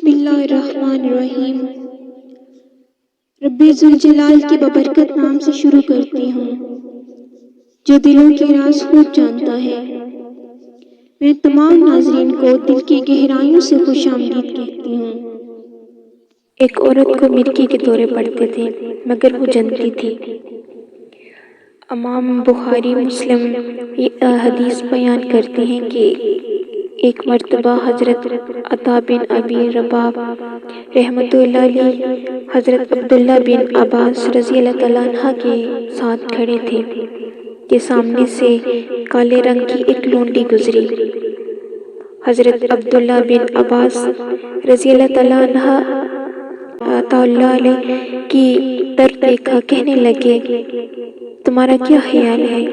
بسم اللہ الرحمن الرحیم۔ رب ذوالجلال کے ببرکت نام سے شروع کرتی ہوں جو دلوں کے راز خوب جانتا ہے۔ میں تمام ناظرین کو دل کی گہرائیوں سے خوش آمدید کہتی ہوں۔ ایک عورت کو مرگی کے دورے پڑتے تھے مگر وہ جنتی تھی۔ امام بخاری مسلم یہ حدیث بیان کرتے ہیں کہ ایک مرتبہ حضرت عطا بن ابی رباح رحمۃ اللہ علیہ حضرت عبداللہ بن عباس رضی اللہ تعالیٰ عنہ کے ساتھ کھڑے تھے کہ سامنے سے کالے رنگ کی ایک لونڈی گزری۔ حضرت عبداللہ بن عباس رضی اللہ تعالیٰ علیہ کی طرف دیکھا، کہنے لگے تمہارا کیا خیال ہے،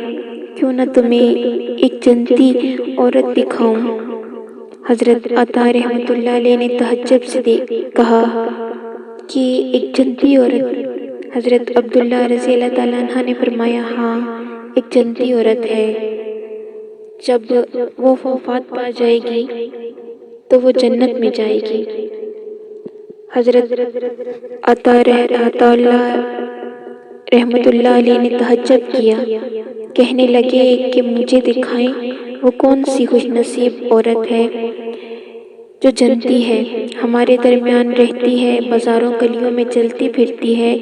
کیوں نہ تمہیں ایک جنتی عورت دکھاؤں؟ حضرت عطا رحمۃ اللہ علیہ نے تعجب سے کہا کہ ایک جنتی عورت؟ حضرت عبداللہ رضی اللہ تعالیٰ عنہ نے فرمایا ہاں، ایک جنتی عورت ہے، جب وہ وفات پا جائے گی تو وہ جنت میں جائے گی۔ حضرت عطا رحمۃ اللہ علیہ نے تعجب کیا، کہنے لگے کہ مجھے دکھائیں وہ کون سی خوش نصیب عورت ہے جو جنتی ہے، ہمارے درمیان رہتی ہے، بازاروں گلیوں میں چلتی پھرتی ہے۔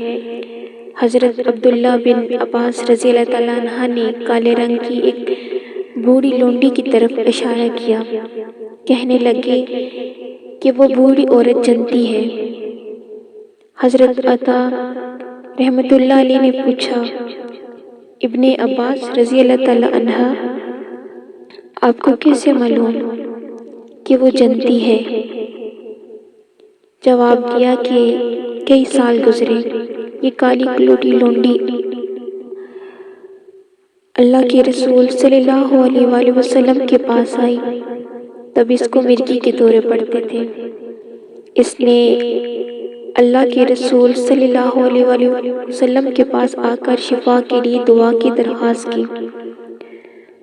حضرت عبداللہ بن عباس رضی اللہ تعالیٰ عنہ نے کالے رنگ کی ایک بوڑھی لونڈی کی طرف اشارہ کیا، کہنے لگے کہ وہ بوڑھی عورت جنتی ہے۔ حضرت عطا رحمۃ اللہ علیہ نے پوچھا، ابن عباس رضی اللہ تعالیٰ عنہ آپ کو کیسے معلوم کہ وہ جنتی ہے؟ جواب دیا کہ کئی سال گزرے، یہ کالی کلوٹی لونڈی اللہ کے رسول صلی اللہ علیہ وآلہ وسلم کے پاس آئی، تب اس کو مرگی کے دورے پڑتے تھے۔ اس نے اللہ کے رسول صلی اللہ علیہ وآلہ وسلم کے پاس آ کر شفا کے لیے دعا کی درخواست کی۔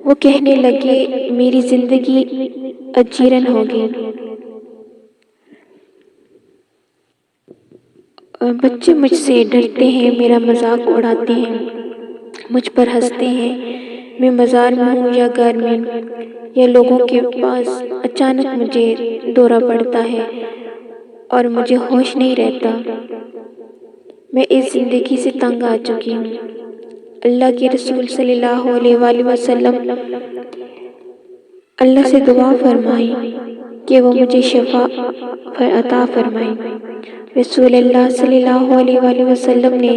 وہ کہنے لگے میری زندگی اجیرن ہو گئی، بچے مجھ سے ڈرتے ہیں، میرا مذاق اڑاتے ہیں، مجھ پر ہنستے ہیں، میں مزار میں ہوں یا گھر میں یا لوگوں کے پاس، اچانک مجھے دورہ پڑتا ہے اور مجھے ہوش نہیں رہتا۔ میں اس زندگی سے تنگ آ چکی ہوں۔ اللہ کے رسول صلی اللہ علیہ وآلہ وسلم اللہ سے دعا فرمائی کہ وہ مجھے شفا عطا فرمائیں۔ رسول اللہ صلی اللہ علیہ وآلہ وسلم نے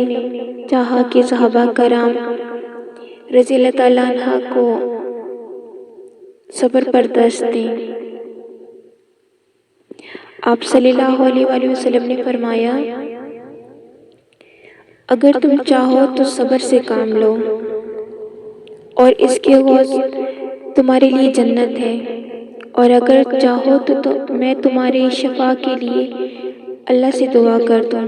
چاہا کہ صحابہ کرام رضی اللہ تعالیٰ عنہ کو صبر برداشت دیں۔ آپ صلی اللہ علیہ وآلہ وسلم نے فرمایا اگر تم چاہو تو صبر سے کام لو اور اس کے عوض تمہارے لیے جنت ہے، اور اگر چاہو تو میں تمہاری شفا کے لیے اللہ سے دعا کر دوں۔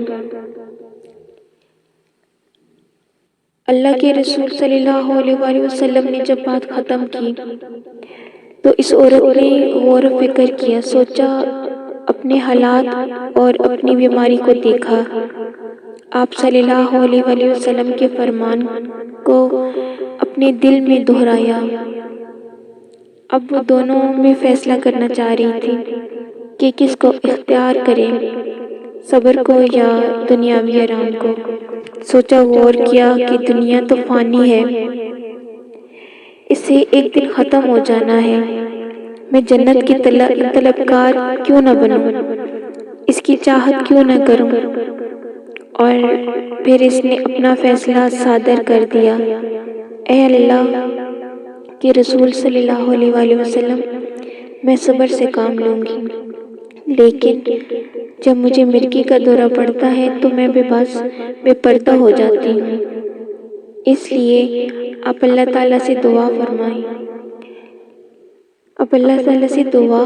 اللہ کے رسول صلی اللہ علیہ وآلہ وسلم نے جب بات ختم کی تو اس عورت نے غور و فکر کیا، سوچا، اپنے حالات اور اپنی بیماری کو دیکھا، آپ صلی اللہ علیہ وآلہ وسلم کے فرمان کو اپنے دل میں دہرایا۔ اب وہ دونوں میں فیصلہ کرنا چاہ رہی تھی کہ کس کو اختیار کرے، صبر کو یا دنیاوی آرام کو۔ سوچا، غور کیا کہ دنیا تو فانی ہے، اسے ایک دن ختم ہو جانا ہے، میں جنت کی طلبگار کیوں نہ بنوں، اس کی چاہت کیوں نہ کروں؟ اور پھر اس نے اپنا فیصلہ صادر کر دیا، اے اللہ کے رسول صلی اللہ علیہ وآلہ وسلم، میں صبر سے کام لوں گی، لیکن جب مجھے مرگی کا دورہ پڑتا ہے تو میں بے پردہ ہو جاتی ہوں، اس لیے آپ اللہ تعالیٰ سے دعا فرمائیں، اب اللہ تعالیٰ سے دعا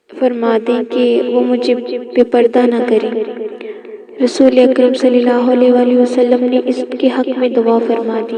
فرما دیں کہ وہ مجھے بے پردہ نہ کریں۔ رسول اکرم صلی اللہ علیہ وآلہ وسلم نے اس کے حق میں دعا فرما دی۔